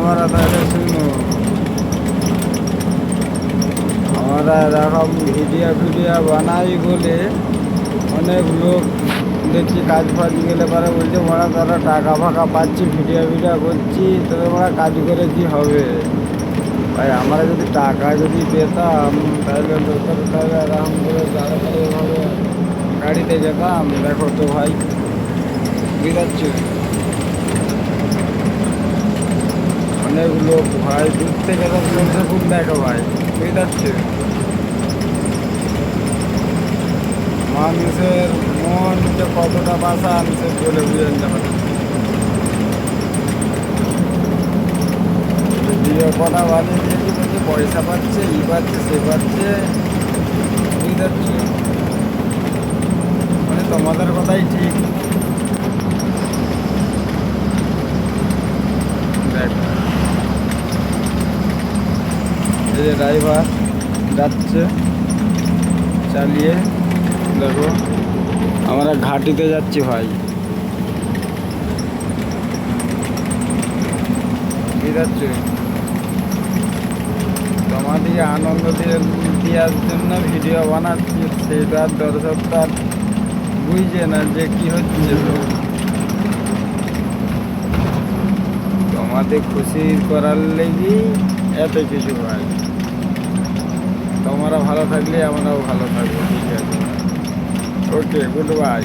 আমরা তাহলে শুনো, আমরা এরকম ভিডিও বানাই বলে অনেক লোক দেখছি কাজ ফাজ গেলে পরে বলছে ওরা তারা টাকা ফাঁকা পাচ্ছি ভিডিও করছি, তবে ওরা কাজ করে কি হবে ভাই? আমরা যদি টাকা যদি পেতাম তাহলে লোকের তাহলে আরাম করে তাড়াতাড়িভাবে গাড়িতে যেতাম। দেখো তো ভাই, বুঝতে অনেক লোক ভাই দূর থেকে তো চলছে খুব দেখো ভাই, বুঝতে মানুষের মন যে কতটা বাসা সে বলে বুঝেন যাবে। ভিডিও কটা বানিয়ে দিয়েছি বলছে পয়সা পাচ্ছে, পাচ্ছে সে পাচ্ছে, বুঝতে মানে তোমাদের কথাই ঠিক। দেখো এই যে ড্রাইভার যাচ্ছে চালিয়ে, দেখো আমরা ঘাটিতে যাচ্ছি ভাই, বুঝতে তোমাদেরকে আনন্দ দেওয়ার জন্য ভিডিও বানাচ্ছি, সেটার দর্শকটা বুঝছে না যে কি হচ্ছে। তোমাদের খুশি করার লেগেই এত কিছু ভাই। তোমরা ভালো থাকলে আমরাও ভালো থাকবো, ঠিক আছে? ওকে, গুড বাই।